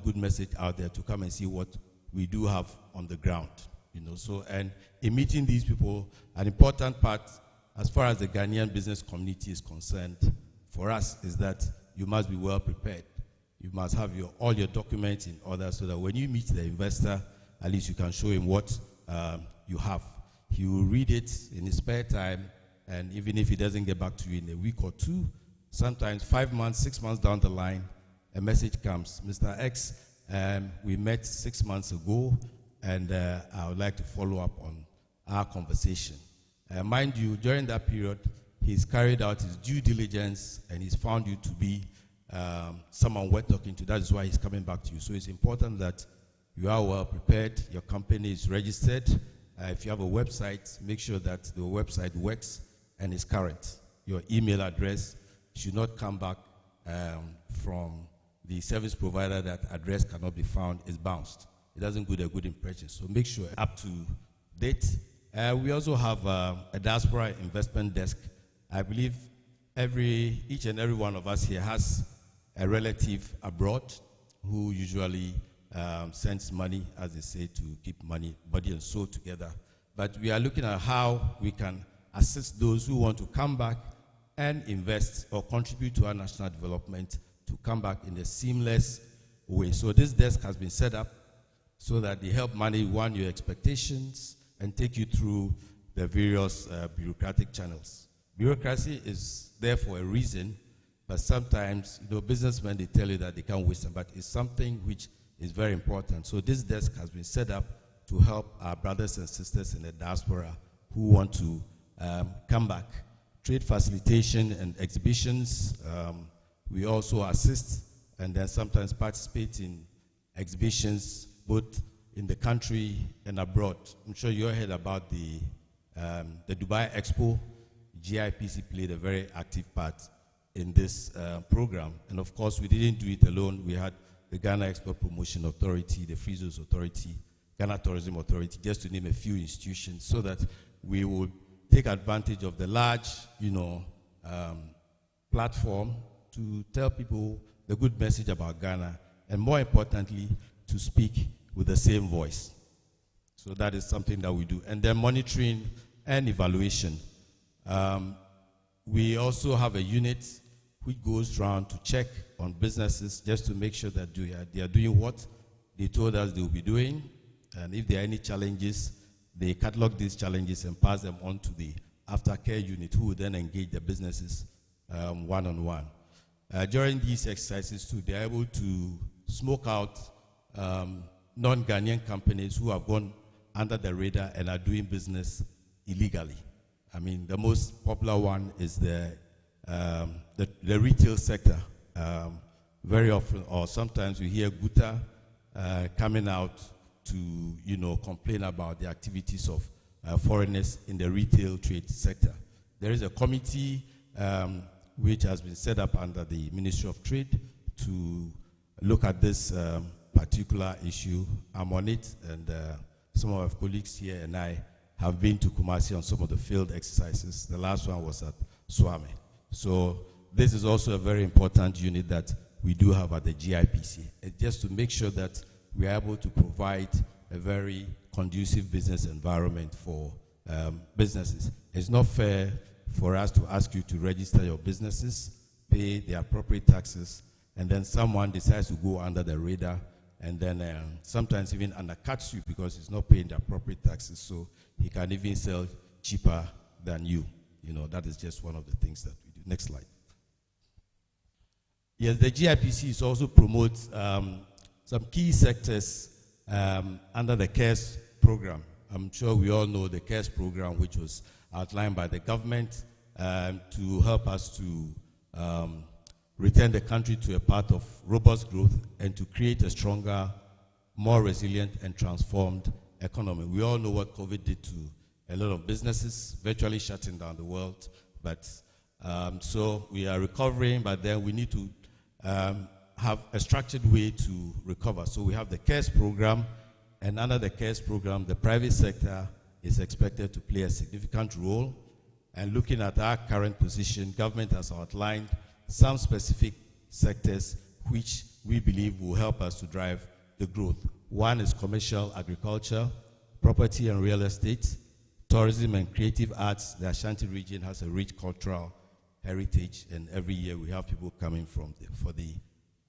good message out there to come and see what we do have on the ground. So, and in meeting these people, an important part as far as the Ghanaian business community is concerned for us is that you must be well prepared. You must have all your documents in order so that when you meet the investor, at least you can show him what you have. He will read it in his spare time, and even if he doesn't get back to you in a week or two, sometimes 5 months, 6 months down the line, a message comes, Mr. X, we met 6 months ago, and I would like to follow up on our conversation. Mind you, during that period, he's carried out his due diligence, and he's found you to be someone worth talking to. That is why he's coming back to you. So it's important that you are well prepared, your company is registered. If you have a website, make sure that the website works and is current. Your email address should not come back from the service provider that address cannot be found, is bounced. It doesn't give a good impression. So make sure up to date. We also have a diaspora investment desk. I believe each and every one of us here has a relative abroad who usually sends money, as they say, to keep money, body and soul together. But we are looking at how we can assist those who want to come back and invest or contribute to our national development to come back in a seamless way. So this desk has been set up so that they help manage your expectations and take you through the various bureaucratic channels. Bureaucracy is there for a reason, but sometimes, businessmen, they tell you that they can't waste them, but it's something which is very important. So this desk has been set up to help our brothers and sisters in the diaspora who want to come back. Trade facilitation and exhibitions, we also assist and then sometimes participate in exhibitions both in the country and abroad. I'm sure you all heard about the Dubai Expo. GIPC played a very active part in this program. And of course, we didn't do it alone. We had the Ghana Export Promotion Authority, the Free Zones Authority, Ghana Tourism Authority, just to name a few institutions, so that we would take advantage of the large, platform to tell people the good message about Ghana, and more importantly, to speak with the same voice. So that is something that we do. And then monitoring and evaluation. We also have a unit which goes around to check on businesses just to make sure that they are doing what they told us they will be doing. And if there are any challenges, they catalog these challenges and pass them on to the aftercare unit, who will then engage the businesses one-on-one. During these exercises too, they are able to smoke out non-Ghanaian companies who have gone under the radar and are doing business illegally. I mean, the most popular one is the retail sector. Very often, or sometimes we hear Guta coming out to, complain about the activities of foreigners in the retail trade sector. There is a committee which has been set up under the Ministry of Trade to look at this particular issue. I'm on it, and some of our colleagues here and I have been to Kumasi on some of the field exercises. The last one was at Swami. So this is also a very important unit that we do have at the GIPC, just to make sure that we are able to provide a very conducive business environment for businesses. It's not fair for us to ask you to register your businesses, pay the appropriate taxes, and then someone decides to go under the radar and then sometimes even undercuts you because he's not paying the appropriate taxes, so he can even sell cheaper than you. That is just one of the things that we do. Next slide. Yes, the GIPC also promotes some key sectors under the CARES program. I'm sure we all know the CARES program, which was outlined by the government to help us to return the country to a path of robust growth and to create a stronger, more resilient and transformed economy. We all know what COVID did to a lot of businesses, virtually shutting down the world. But so we are recovering, but then we need to have a structured way to recover. So we have the CARES program, and under the CARES program, the private sector is expected to play a significant role. And looking at our current position, government has outlined some specific sectors which we believe will help us to drive the growth. One is commercial agriculture, property and real estate, tourism and creative arts. The Ashanti region has a rich cultural heritage, and every year we have people coming for the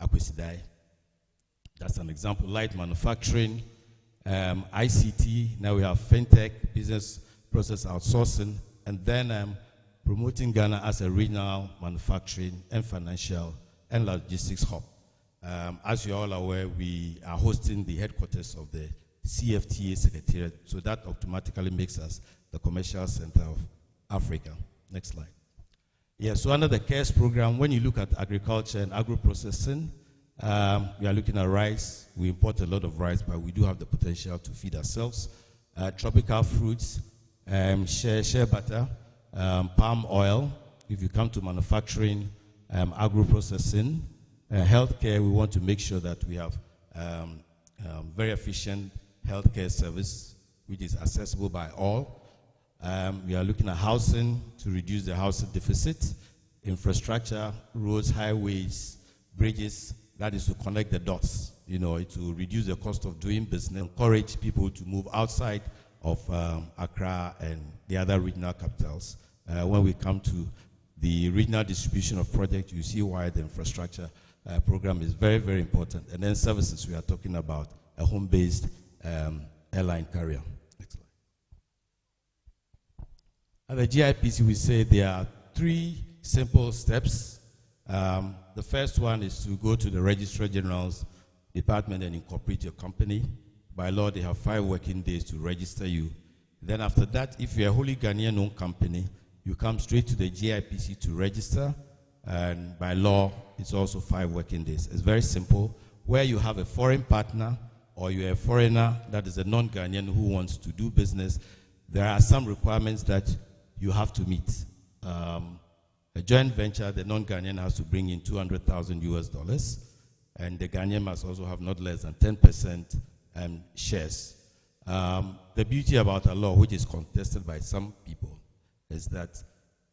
Akwesidai. That's an example. Light manufacturing, ICT. Now we have fintech, business process outsourcing, and then promoting Ghana as a regional manufacturing and financial and logistics hub. As you're all aware, we are hosting the headquarters of the CFTA Secretariat, so that automatically makes us the commercial center of Africa. Next slide. Yeah, so under the CARES program, when you look at agriculture and agro-processing, we are looking at rice. We import a lot of rice, but we do have the potential to feed ourselves. Tropical fruits, shea butter, palm oil. If you come to manufacturing, agro-processing, healthcare, we want to make sure that we have very efficient healthcare service, which is accessible by all. We are looking at housing to reduce the housing deficit, infrastructure, roads, highways, bridges, that is to connect the dots, you know, to reduce the cost of doing business, encourage people to move outside of Accra and the other regional capitals. When we come to the regional distribution of projects, you see why the infrastructure program is very, very important. And then services, we are talking about a home-based airline carrier. Next slide. At the GIPC, we say there are 3 simple steps. The first one is to go to the Registrar General's department and incorporate your company. By law, they have 5 working days to register you. Then after that, if you're a wholly Ghanaian-owned company, you come straight to the GIPC to register. And by law, it's also 5 working days. It's very simple. Where you have a foreign partner or you're a foreigner that is a non-Ghanaian who wants to do business, there are some requirements that you have to meet. A joint venture, the non-Ghanaian has to bring in $200,000, and the Ghanaian must also have not less than 10% shares. The beauty about our law, which is contested by some people, is that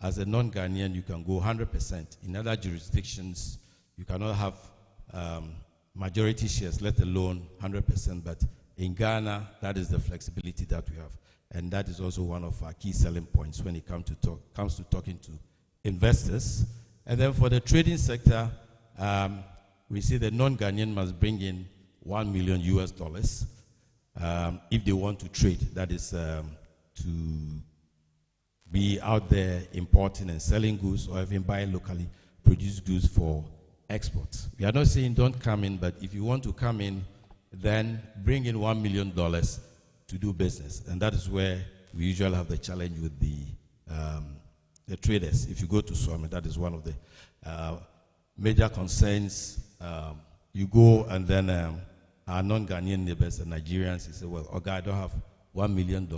as a non-Ghanaian, you can go 100%. In other jurisdictions, you cannot have majority shares, let alone 100%. But in Ghana, that is the flexibility that we have. And that is also one of our key selling points when it comes to talking to investors. And then for the trading sector, we see the non-Ghanaian must bring in $1 million if they want to trade. That is to be out there importing and selling goods, or even buying locally produced goods for export. We are not saying don't come in, but if you want to come in, then bring in $1 million to do business. And that is where we usually have the challenge with the traders. If you go to Swami, that is one of the major concerns. You go and then our non-Ghanaian neighbors and Nigerians, they say, well, okay, I don't have $1 million,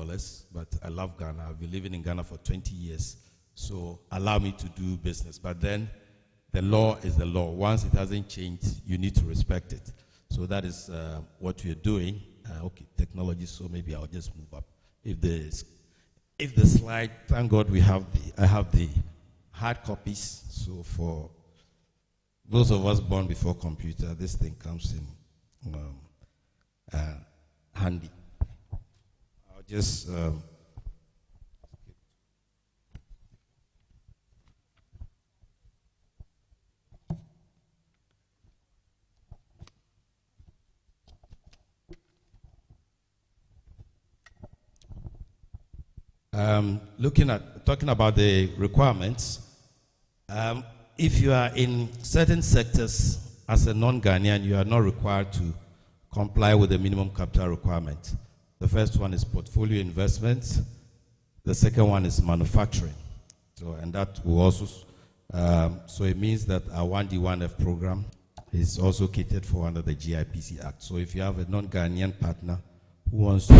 but I love Ghana. I've been living in Ghana for 20 years, so allow me to do business. But then the law is the law. Once it hasn't changed, you need to respect it. So that is what we're doing. Okay, technology, so maybe I'll just move up. If the slide, thank God I have the hard copies. So for those of us born before computer, this thing comes in handy. I'll just talking about the requirements. If you are in certain sectors as a non-Ghanaian, you are not required to comply with the minimum capital requirement. The first one is portfolio investments. The second one is manufacturing. So, and that will also, so it means that our 1D1F program is also catered for under the GIPC Act. So if you have a non-Ghanaian partner who wants to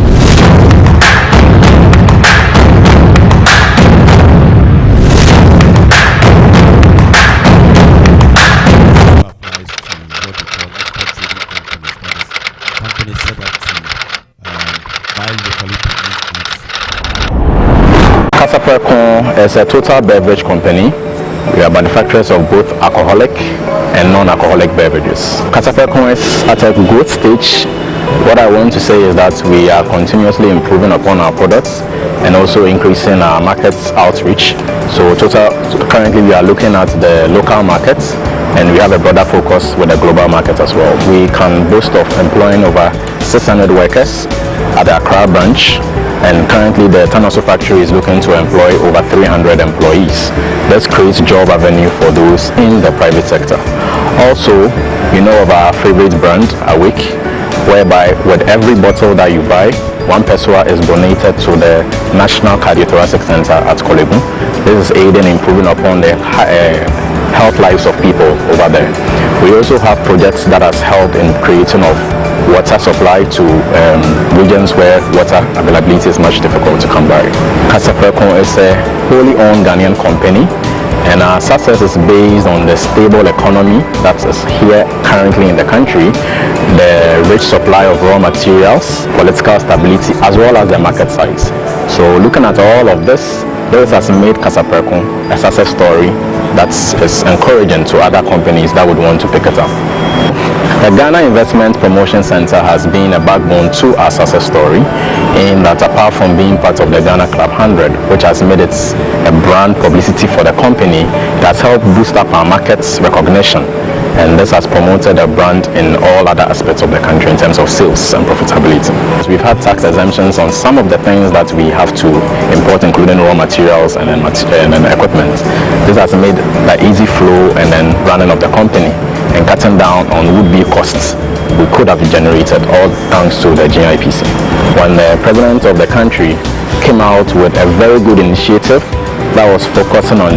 Casaprecon is a total beverage company. We are manufacturers of both alcoholic and non-alcoholic beverages. Kasapekon is at a growth stage. What I want to say is that we are continuously improving upon our products and also increasing our markets outreach. So currently we are looking at the local markets, and we have a broader focus with the global market as well. We can boast of employing over 600 workers at the Accra branch, and currently the Tanaso factory is looking to employ over 300 employees. This creates job avenue for those in the private sector. Also, you know of our favorite brand, Awake, whereby with every bottle that you buy, 1 peswa is donated to the National Cardiothoracic Center at Kolebu. This is aiding improving upon the health lives of people over there. We also have projects that has helped in creating of water supply to regions where water availability is much difficult to come by. Kasapekon is a wholly owned Ghanaian company, and our success is based on the stable economy that is here currently in the country, the rich supply of raw materials, political stability, as well as the market size. So looking at all of this has made Kasapekon a success story that is encouraging to other companies that would want to pick it up. The Ghana Investment Promotion Center has been a backbone to our success story, in that apart from being part of the Ghana Club 100, which has made it a brand publicity for the company, it has helped boost up our market's recognition, and this has promoted the brand in all other aspects of the country in terms of sales and profitability. We've had tax exemptions on some of the things that we have to import, including raw materials and equipment. This has made the easy flow and then running of the company, and cutting down on would-be costs we could have generated, all thanks to the GIPC. When the president of the country came out with a very good initiative that was focusing on